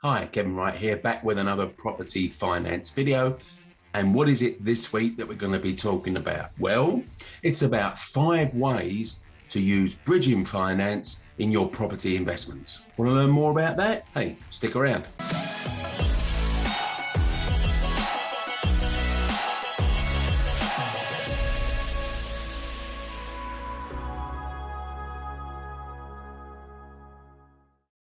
Hi, Kevin Wright here, back with another property finance video. And what is it this week that we're going to be talking about? Well, it's about 5 ways to use bridging finance in your property investments. Want to learn more about that? Hey, stick around.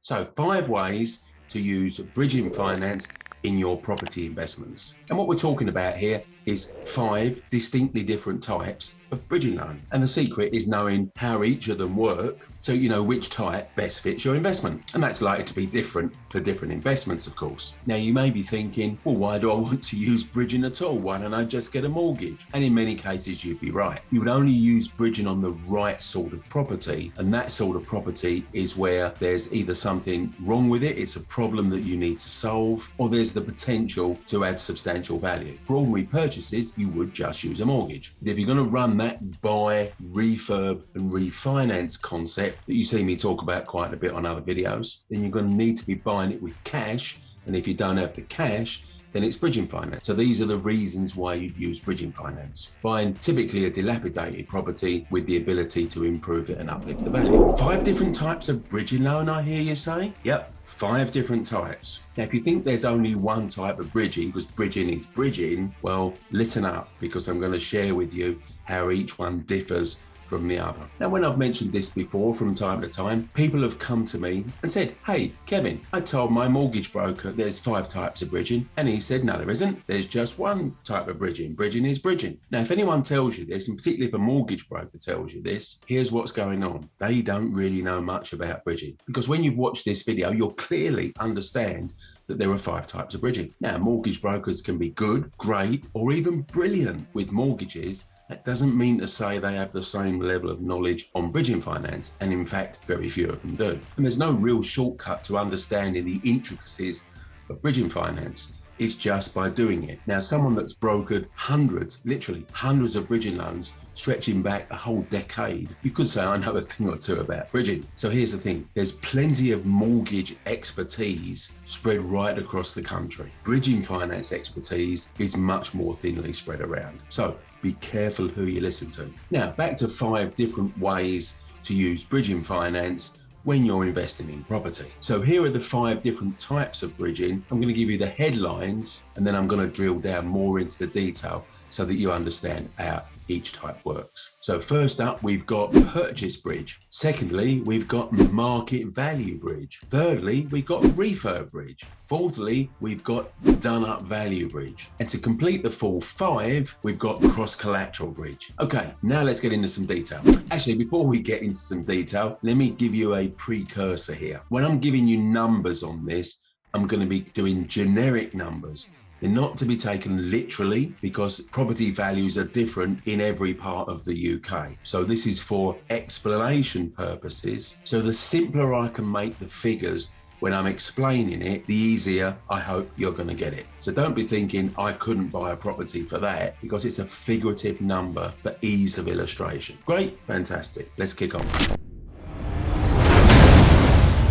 So 5 ways to use bridging finance in your property investments. And what we're talking about here is 5 distinctly different types of bridging loan. And the secret is knowing how each of them work so you know which type best fits your investment. And that's likely to be different for different investments, of course. Now you may be thinking, well, why do I want to use bridging at all? Why don't I just get a mortgage? And in many cases, you'd be right. You would only use bridging on the right sort of property. And that sort of property is where there's either something wrong with it, it's a problem that you need to solve, or there's the potential to add substantial value. For ordinary purchases, you would just use a mortgage. But if you're going to run that buy, refurb and refinance concept that you see me talk about quite a bit on other videos, then you're going to need to be buying it with cash. And if you don't have the cash, then it's bridging finance. So these are the reasons why you'd use bridging finance. Buying typically a dilapidated property with the ability to improve it and uplift the value. 5 different types of bridging loan, I hear you say? Yep. 5 different types. Now, if you think there's only one type of bridging, because bridging is bridging, well, listen up, because I'm going to share with you how each one differs from the other. Now, when I've mentioned this before from time to time, people have come to me and said, hey, Kevin, I told my mortgage broker there's 5 types of bridging. And he said, no, there isn't. There's just one type of bridging. Bridging is bridging. Now, if anyone tells you this, and particularly if a mortgage broker tells you this, here's what's going on. They don't really know much about bridging. Because when you've watched this video, you'll clearly understand that there are 5 types of bridging. Now, mortgage brokers can be good, great, or even brilliant with mortgages. That doesn't mean to say they have the same level of knowledge on bridging finance, and in fact, very few of them do. And there's no real shortcut to understanding the intricacies of bridging finance. It's just by doing it. Now, someone that's brokered hundreds, literally hundreds of bridging loans stretching back a whole decade, you could say I know a thing or two about bridging. So here's the thing, there's plenty of mortgage expertise spread right across the country. Bridging finance expertise is much more thinly spread around. So be careful who you listen to. Now, back to 5 different ways to use bridging finance when you're investing in property. So here are the 5 different types of bridging. I'm going to give you the headlines, and then I'm going to drill down more into the detail so that you understand how each type works. So first up, we've got purchase bridge. Secondly, we've got market value bridge. Thirdly, we've got refurb bridge. Fourthly, we've got done up value bridge. And to complete the full 5, we've got cross collateral bridge. Okay, now let's get into some detail. Actually, before we get into some detail, let me give you a precursor here. When I'm giving you numbers on this, I'm going to be doing generic numbers. They're not to be taken literally because property values are different in every part of the UK. So this is for explanation purposes. So the simpler I can make the figures when I'm explaining it, the easier I hope you're going to get it. So don't be thinking I couldn't buy a property for that, because it's a figurative number for ease of illustration. Great, fantastic. Let's kick on.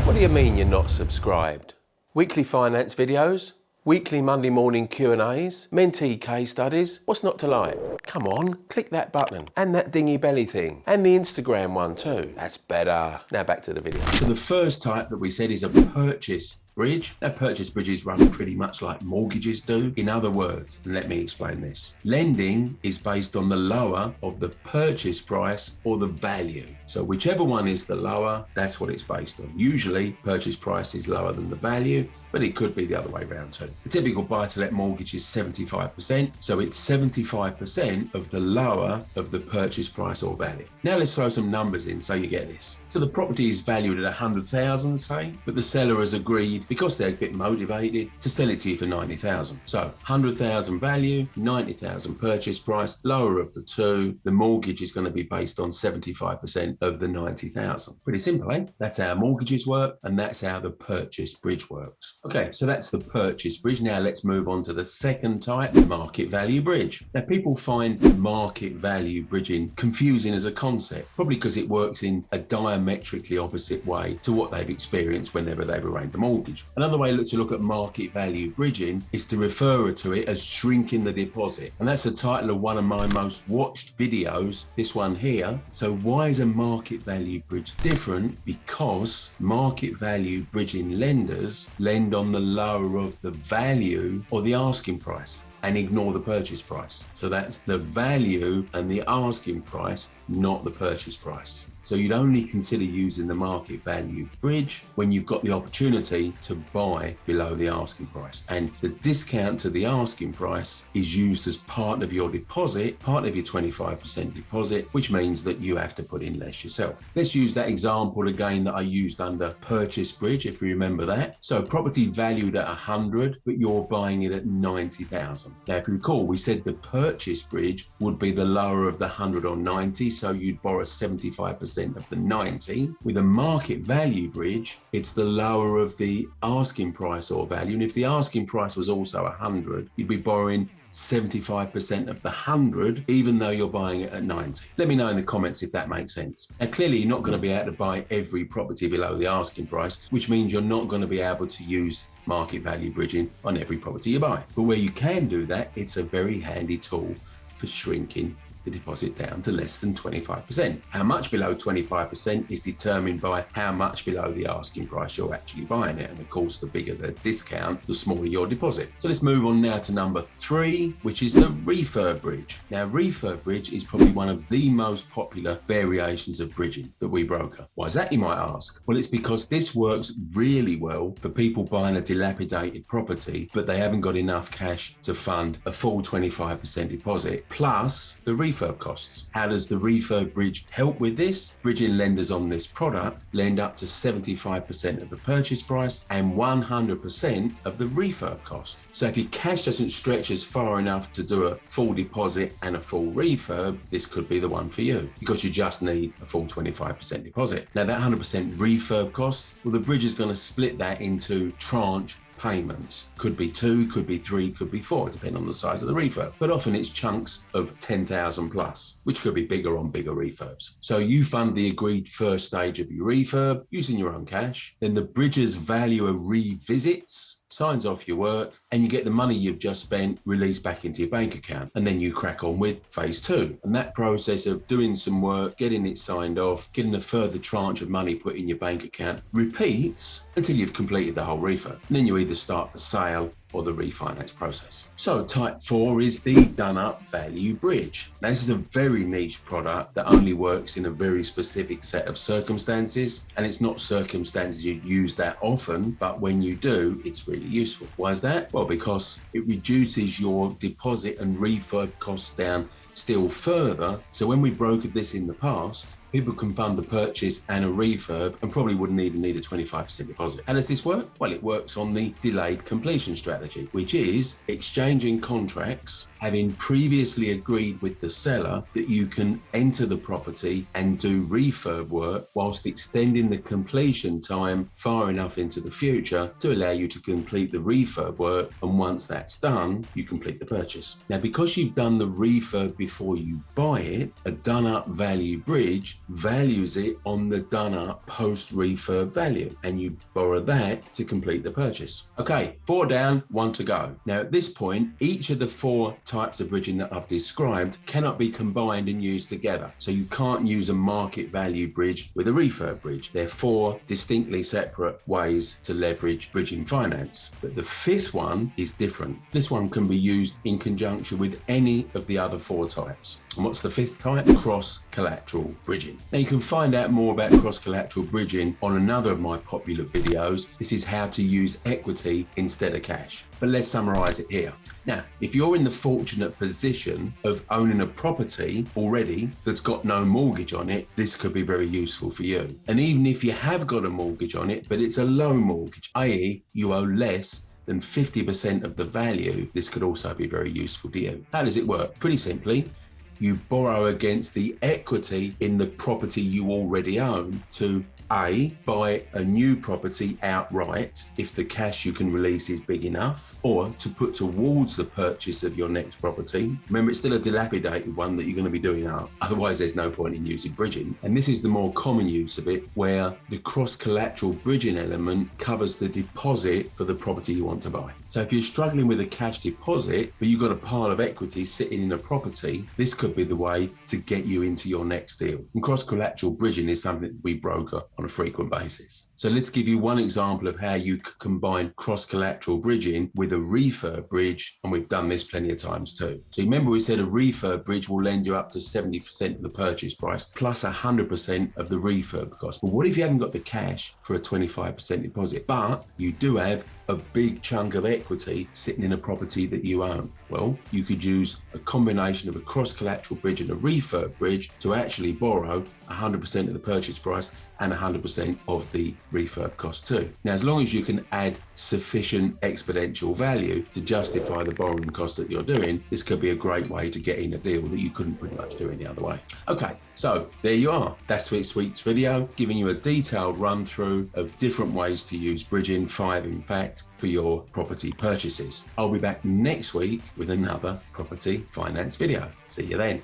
What do you mean you're not subscribed? Weekly finance videos? Weekly Monday morning Q&As, mentee case studies, what's not to like? Come on, click that button, and that dingy belly thing, and the Instagram one too. That's better. Now back to the video. So the first type that we said is a purchase bridge. Now, purchase bridges run pretty much like mortgages do. In other words, and let me explain this. Lending is based on the lower of the purchase price or the value. So whichever one is the lower, that's what it's based on. Usually, purchase price is lower than the value, but it could be the other way around too. The typical buy-to-let mortgage is 75%, so it's 75% of the lower of the purchase price or value. Now let's throw some numbers in so you get this. So the property is valued at 100,000, say, but the seller has agreed, because they're a bit motivated, to sell it to you for 90,000. So 100,000 value, 90,000 purchase price, lower of the two, the mortgage is going to be based on 75% of the 90,000. Pretty simple, eh? That's how mortgages work, and that's how the purchase bridge works. Okay, so that's the purchase bridge. Now let's move on to the second type, market value bridge. Now people find market value bridging confusing as a concept, probably because it works in a diametrically opposite way to what they've experienced whenever they've arranged a mortgage. bridge. Another way to look at market value bridging is to refer to it as shrinking the deposit. And that's the title of one of my most watched videos, this one here. So why is a market value bridge different? Because market value bridging lenders lend on the lower of the value or the asking price and ignore the purchase price. So that's the value and the asking price, not the purchase price. So you'd only consider using the market value bridge when you've got the opportunity to buy below the asking price. And the discount to the asking price is used as part of your deposit, part of your 25% deposit, which means that you have to put in less yourself. Let's use that example again that I used under purchase bridge, if you remember that. So property valued at 100, but you're buying it at 90,000. Now, if you recall, we said the purchase bridge would be the lower of the 100 or 90, so you'd borrow 75% of the 90. With a market value bridge, it's the lower of the asking price or value. And if the asking price was also 100, you'd be borrowing 75% of the 100, even though you're buying it at 90. Let me know in the comments if that makes sense. Now, clearly, you're not going to be able to buy every property below the asking price, which means you're not going to be able to use market value bridging on every property you buy. But where you can do that, it's a very handy tool for shrinking the deposit down to less than 25%. How much below 25% is determined by how much below the asking price you're actually buying it. And of course, the bigger the discount, the smaller your deposit. So let's move on now to number 3, which is the Refurb Bridge. Now, Refurb Bridge is probably one of the most popular variations of bridging that we broker. Why is that, you might ask? Well, it's because this works really well for people buying a dilapidated property, but they haven't got enough cash to fund a full 25% deposit, plus the refurb costs. How does the Refurb Bridge help with this? Bridging lenders on this product lend up to 75% of the purchase price and 100% of the refurb cost. So if your cash doesn't stretch as far enough to do a full deposit and a full refurb, this could be the one for you, because you just need a full 25% deposit. Now, that 100% refurb costs, well, the bridge is going to split that into tranche payments. Could be 2, could be 3, could be 4, depending on the size of the refurb. But often it's chunks of 10,000 plus, which could be bigger on bigger refurbs. So you fund the agreed first stage of your refurb using your own cash. Then the bridger's valuer revisits, signs off your work, and you get the money you've just spent released back into your bank account. And then you crack on with phase 2. And that process of doing some work, getting it signed off, getting a further tranche of money put in your bank account repeats until you've completed the whole refurb. And then you either start the sale or the refinance process. So type 4 is the done up value bridge. Now, this is a very niche product that only works in a very specific set of circumstances, and it's not circumstances you use that often, but when you do, it's really useful. Why is that? Well, because it reduces your deposit and refurb costs down still further. So when we brokered this in the past, people can fund the purchase and a refurb and probably wouldn't even need a 25% deposit. How does this work? Well, it works on the delayed completion strategy, which is exchanging contracts, having previously agreed with the seller that you can enter the property and do refurb work whilst extending the completion time far enough into the future to allow you to complete the refurb work. And once that's done, you complete the purchase. Now, because you've done the refurb before you buy it, a done up value bridge values it on the done up post refurb value, and you borrow that to complete the purchase. Okay, 4 down, 1 to go. Now, at this point, each of the 4 types of bridging that I've described cannot be combined and used together. So you can't use a market value bridge with a refurb bridge. They're 4 distinctly separate ways to leverage bridging finance. But the 5th one is different. This one can be used in conjunction with any of the other 4 types. And what's the 5th type? Cross-collateral bridging. Now, you can find out more about cross-collateral bridging on another of my popular videos. This is how to use equity instead of cash. But let's summarize it here. Now, if you're in the fortunate position of owning a property already that's got no mortgage on it, this could be very useful for you. And even if you have got a mortgage on it, but it's a low mortgage, i.e. you owe less than 50% of the value, this could also be very useful to you. How does it work? Pretty simply, you borrow against the equity in the property you already own to A, buy a new property outright if the cash you can release is big enough, or to put towards the purchase of your next property. Remember, it's still a dilapidated one that you're going to be doing up. Otherwise, there's no point in using bridging. And this is the more common use of it, where the cross-collateral bridging element covers the deposit for the property you want to buy. So if you're struggling with a cash deposit, but you've got a pile of equity sitting in a property, this could be the way to get you into your next deal. And cross-collateral bridging is something that we broker on a frequent basis. So let's give you one example of how you could combine cross-collateral bridging with a refurb bridge, and we've done this plenty of times too. So remember we said a refurb bridge will lend you up to 70% of the purchase price plus 100% of the refurb cost. But what if you haven't got the cash for a 25% deposit, but you do have a big chunk of equity sitting in a property that you own? Well, you could use a combination of a cross-collateral bridge and a refurb bridge to actually borrow 100% of the purchase price and 100% of the refurb cost too. Now, as long as you can add sufficient exponential value to justify the borrowing cost that you're doing, this could be a great way to get in a deal that you couldn't pretty much do any other way. Okay, so there you are. That's this week's video, giving you a detailed run through of different ways to use bridging, 5 in fact, for your property purchases. I'll be back next week with another property finance video. See you then.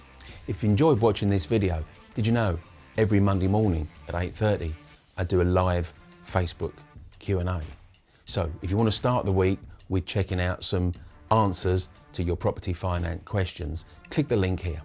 If you enjoyed watching this video, did you know every Monday morning at 8:30 I do a live Facebook Q&A. So if you want to start the week with checking out some answers to your property finance questions, click the link here.